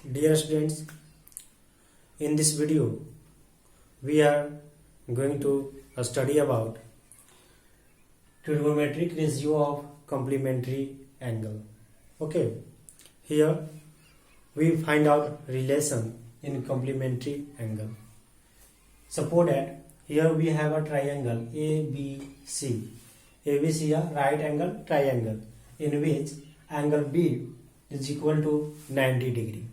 Dear students, in this video we are going to study about trigonometric ratio of complementary angle. Okay, here we find out relation in complementary angle. Suppose that here we have a triangle ABC. ABC is a right angle triangle in which angle B is equal to 90 degree.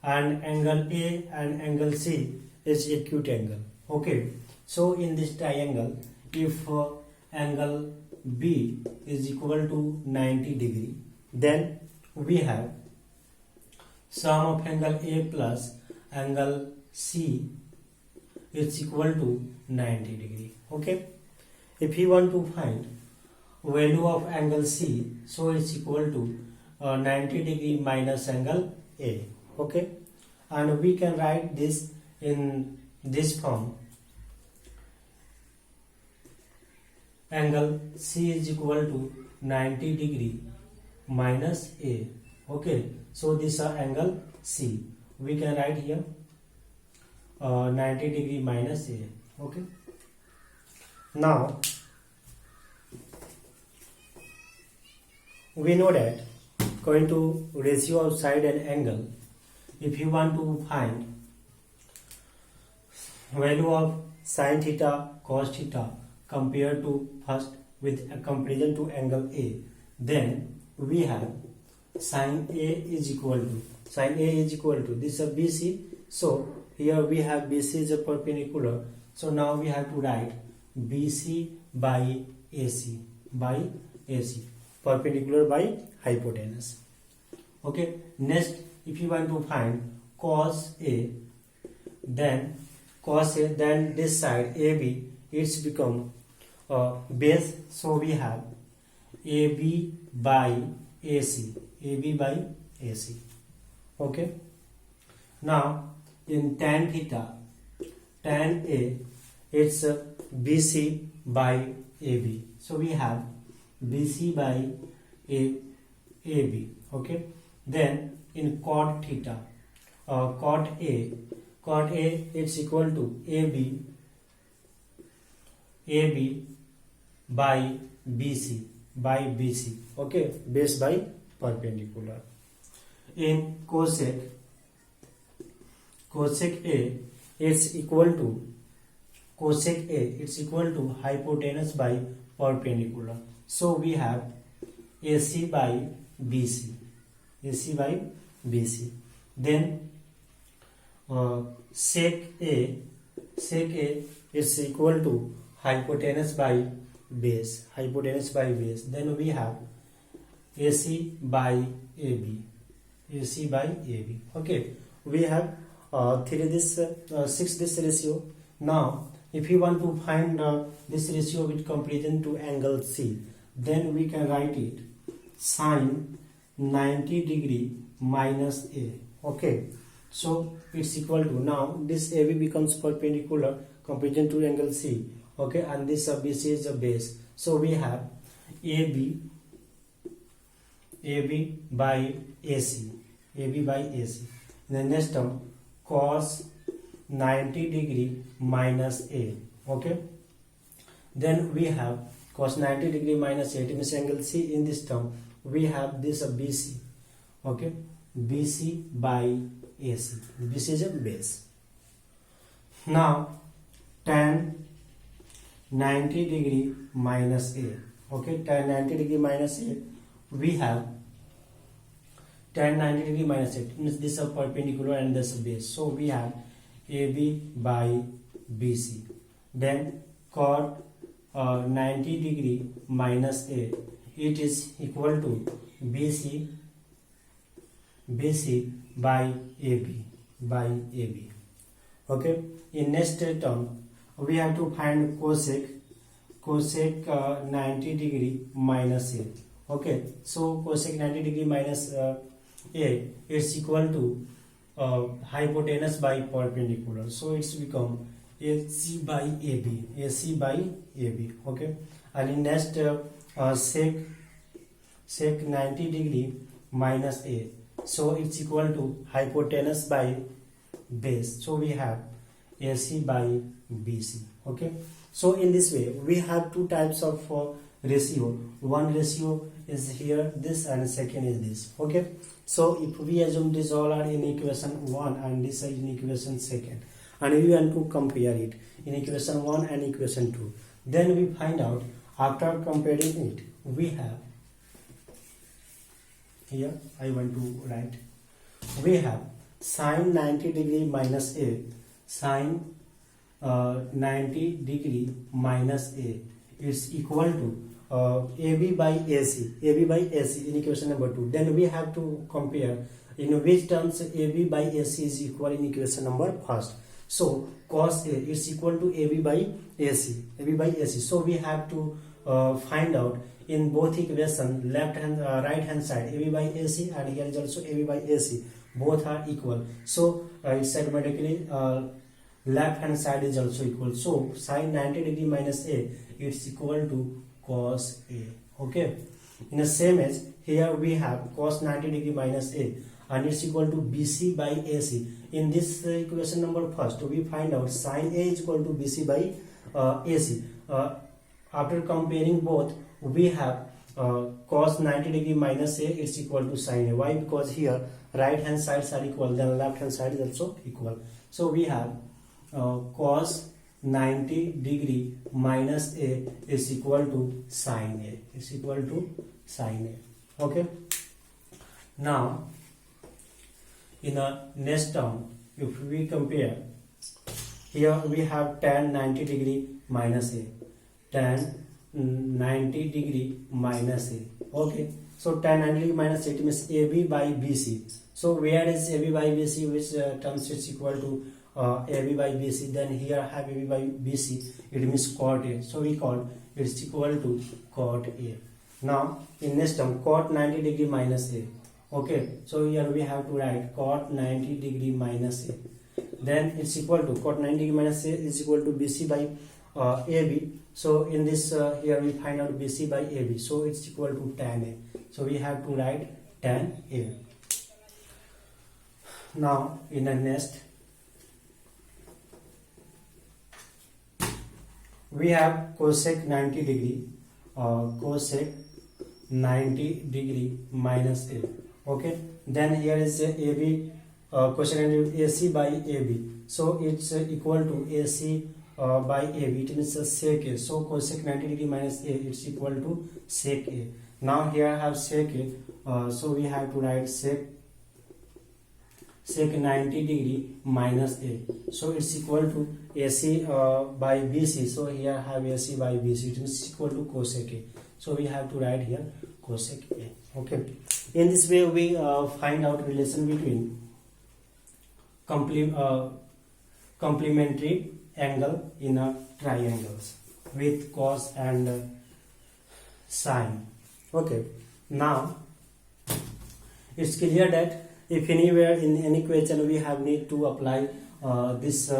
And angle A and angle C is acute angle. Okay, so in this triangle, if angle B is equal to 90 degree, then we have sum of angle A plus angle C is equal to 90 degree. Okay, if you want to find value of angle C, so it's equal to 90 degree minus angle A. Okay, and we can write this in this form: angle C is equal to 90 degree minus A. Okay, so this is angle C. We can write here 90 degree minus A. Okay, now we know that going to ratio of side and angle, if you want to find value of sin theta cos theta compared to first with a comparison to angle A, then we have sin A is equal to this is BC. So here we have BC is a perpendicular, so now we have to write BC by AC, perpendicular by hypotenuse. Okay, next if you want to find cos A, then this side AB, it's become base, so we have AB by AC. Okay, now in tan theta, tan A, it's BC by AB, so we have BC by AB. Okay, then in cot theta, cot A, it's equal to AB by BC. Okay, base by perpendicular. In cosec A, it's equal to hypotenuse by perpendicular. So we have AC by BC. Then sec A is equal to hypotenuse by base. Then we have AC by AB. Okay, we have 6 this ratio. Now if you want to find this ratio with comparison to angle C, then we can write it sin 90 degree minus A. Okay, so it's equal to, now this AB becomes perpendicular comparison to angle C. Okay, and this BC is a base, so we have AB by AC. The next term cos 90 degree minus A. Okay, then we have cos 90 degree minus A, it means angle C. In this term we have this BC. Okay, BC by AC. BC is a base. Now tan 90 degree minus A. Okay, tan 90 degree minus A, we have tan 90 degree minus A, means this is perpendicular and this is base, so we have AB by BC. Then cot 90 degree minus A, it is equal to BC by AB. Okay, in next term we have to find cosec 90 degree minus A. Okay, so cosec 90 degree minus A is equal to hypotenuse by perpendicular, so it's become AC by AB. Okay, and in next sec 90 degree minus A, so it's equal to hypotenuse by base. So we have AC by BC. Okay, so in this way we have two types of ratio. One ratio is here this, and second is this. Okay, so if we assume this all are in equation 1 and this is in equation 2, and we want to compare it in equation 1 and equation 2, then we find out after comparing it, we have here, I want to write, we have sine 90 degree minus A, sine 90 degree minus A, it's equal to AB by AC, AB by AC in equation number 2. Then we have to compare in which terms AB by AC is equal in equation number first. So cos A is equal to AB by AC, AB by AC. So we have to find out in both equation left hand right hand side AB by AC, and here is also AB by AC, both are equal. So it's automatically left hand side is also equal. So sine 90 degree minus A, it's equal to cos A. Okay, in the same as here we have cos 90 degree minus A, and it's equal to BC by AC. In this equation number first, we find out sine A is equal to BC by AC. After comparing both, we have cos 90 degree minus A, it's equal to sine A. Why? Because here right hand sides are equal, then left hand side is also equal. So we have cos 90 degree minus A is equal to sine A, is equal to sine A. Okay, now in a next term, if we compare, here we have tan 90 degree minus A, tan 90 degree minus A. Okay, so tan 90 degree minus A, it means AB by BC. So where is AB by BC, which terms is equal to AB by BC? Then here have AB by BC, it means cot A. So we call it's equal to cot A. Now in next term, cot 90 degree minus A. Okay, so here we have to write cot 90 degree minus A. Then it's equal to cot 90 degree minus A is equal to BC by AB. So in this here we find out BC by AB. So it's equal to tan A. So we have to write tan A. Now in the next, we have cosec 90 degree, cosec 90 degree minus A. Okay, then here is AB, cosec AC by AB. So it's equal to AC by AB. It means sec A. So cosec 90 degree minus A, it's equal to sec A. Now here I have sec A. So we have to write sec 90 degree minus A. So it's equal to AC by BC. So here I have AC by BC. It is equal to cosec A. So we have to write here cosec A. Okay. In this way we find out relation between complementary angle in a triangles with cos and sine. Okay. Now it's clear that if anywhere in any question we have need to apply this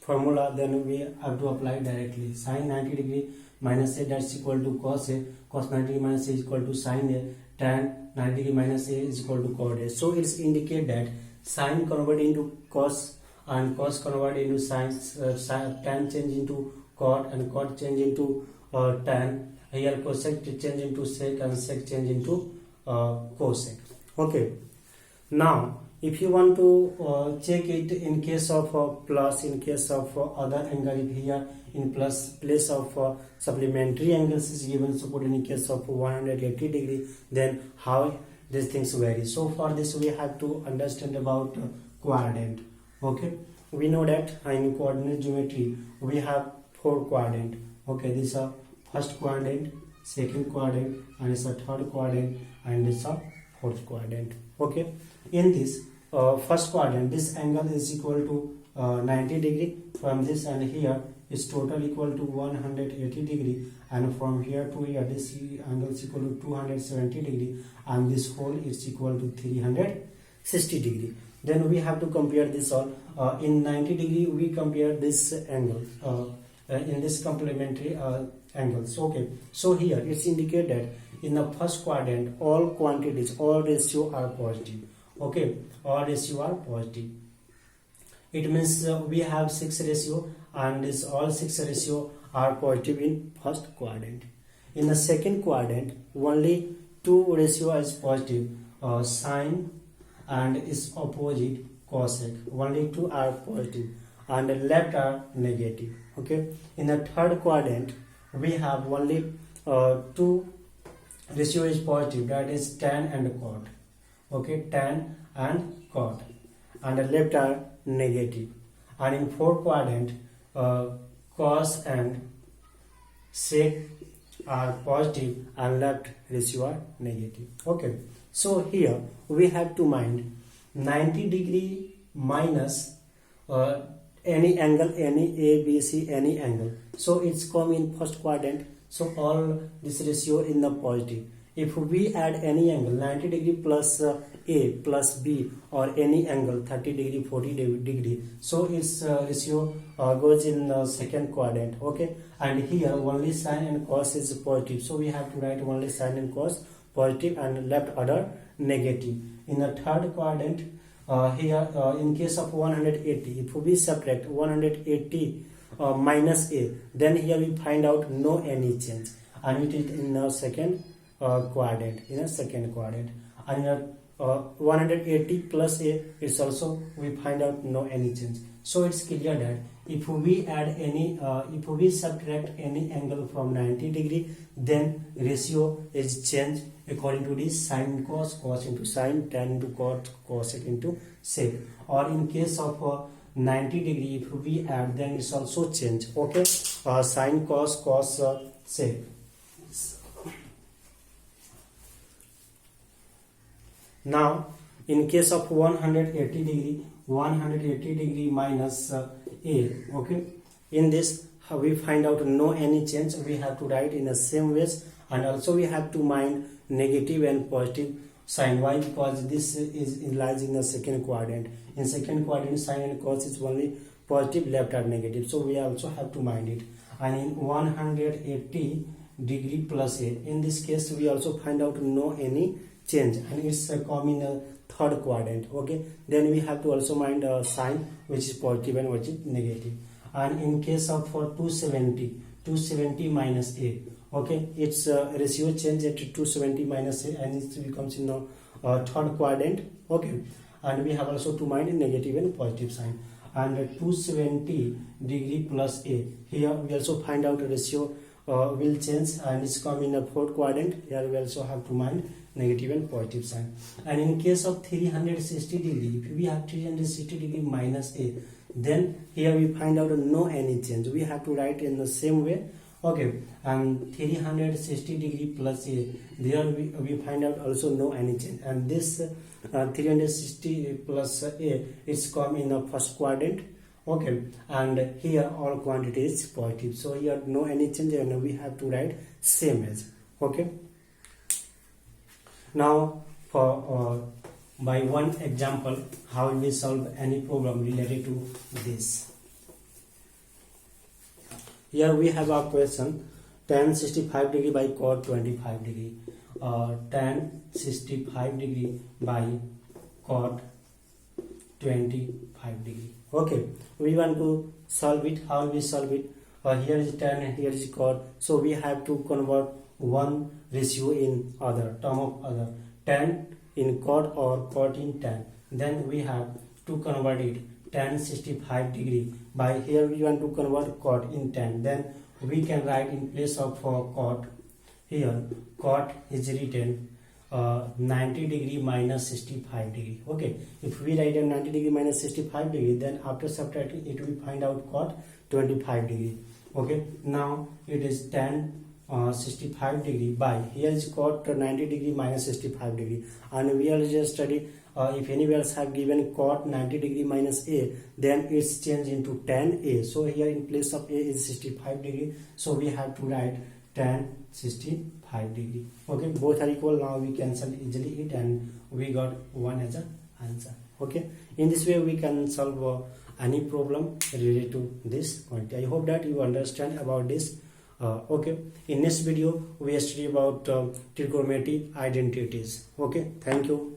formula, then we have to apply directly. Sine 90 degree minus A, that's equal to cos A, cos 90 degree minus A is equal to sine A, tan 90 degree minus A is equal to cot A. So it's indicate that sine convert into cos and cos convert into sine, tan change into cot and cot change into tan. Here cosec change into sec and sec change into cosec. Okay. Now if you want to check it in case of plus, in case of other angle, if here in plus place of supplementary angles is given, support in case of 180 degree, then how these things vary. So for this we have to understand about quadrant. Okay, we know that in coordinate geometry we have 4 quadrant. Okay, this is a first quadrant, second quadrant, and it's a third quadrant, and it's a fourth quadrant. Okay, in this first quadrant, this angle is equal to 90 degree from this, and here is total equal to 180 degree, and from here to here this angle is equal to 270 degree, and this whole is equal to 360 degree. Then we have to compare this all. In 90 degree we compare this angle in this complementary angles. Okay, so here it's indicated in the first quadrant all quantities, all ratio are positive. Okay, all ratio are positive. It means we have 6 ratio, and this all 6 ratio are positive in first quadrant. In the second quadrant, only 2 ratio is positive, sine and its opposite cosec. Only 2 are positive and the left are negative. Okay. In the third quadrant, we have only 2 ratio is positive, that is tan and cot. Okay, tan and cot, and the left are negative. And in fourth quadrant, cos and sec are positive and left ratio are negative. Okay, so here we have to mind 90 degree minus any angle, any A, B, C, any angle. So it's come in first quadrant. So all this ratio in the positive. If we add any angle 90 degree plus A plus B, or any angle 30 degree 40 degree, so its ratio goes in the second quadrant. Okay, and here only sine and cos is positive, so we have to write only sine and cos positive and left other negative. In the third quadrant, here in case of 180, if we subtract 180 minus A, then here we find out no any change, and it is in the second quadrant. In a second quadrant, and in 180 plus A, it's also we find out no any change. So it's clear that if we add any if we subtract any angle from 90 degree, then ratio is changed according to this sine cos, cos into sine, tan into cot, cosec into sec. Or in case of 90 degree, if we add, then it's also change. Okay, sine cos, cos sec. Now in case of 180 degree minus A. Okay, in this we find out no any change. We have to write in the same ways, and also we have to mind negative and positive sign. Why? Because this is lies in the second quadrant. In second quadrant, sine and cos is only positive, left are negative, so we also have to mind it. And in 180 degree plus A, in this case we also find out no any change, and it's come in a third quadrant. Okay, then we have to also mind sine, which is positive and which is negative. And in case of 270 minus A, okay, its ratio change at 270 minus A, and it becomes in the third quadrant. Okay, and we have also to mind negative and positive sign. And 270 degree plus A, here we also find out the ratio will change, and it's come in the fourth quadrant. Here we also have to mind negative and positive sign. And in case of 360 degree, if we have 360 degree minus A, then here we find out no any change. We have to write in the same way. Okay, and 360 degree plus A, there we find out also no any change. And this 360 plus A is come in the first quadrant. Okay, and here all quantity is positive, so here no any change, and we have to write same as. Okay, now for by one example, how we solve any problem related to this. Here we have a question: tan 65 degree by cot 25 degree, tan 65 degree by cot 25 degree. Okay, we want to solve it. How we solve it? Here is tan and here is cot, so we have to convert one ratio in other term of other, tan in cot or cot in tan. Then we have to convert it tan 65 degree by, here we want to convert cot in tan, then we can write in place of cot, here cot is written 90 degree minus 65 degree. Okay, if we write a 90 degree minus 65 degree, then after subtracting it we find out cot 25 degree. Okay, now it is tan 65 degree by, here is cot 90 degree minus 65 degree, and we will just study if anywhere else have given cot 90 degree minus A, then it's changed into tan A. So here in place of A is 65 degree, so we have to write tan 65 degree. Okay, both are equal. Now we cancel easily it, and we got 1 as an answer. Okay, in this way we can solve any problem related to this quantity. I hope that you understand about this. Okay, in next video we study about trigonometry identities. Okay, thank you.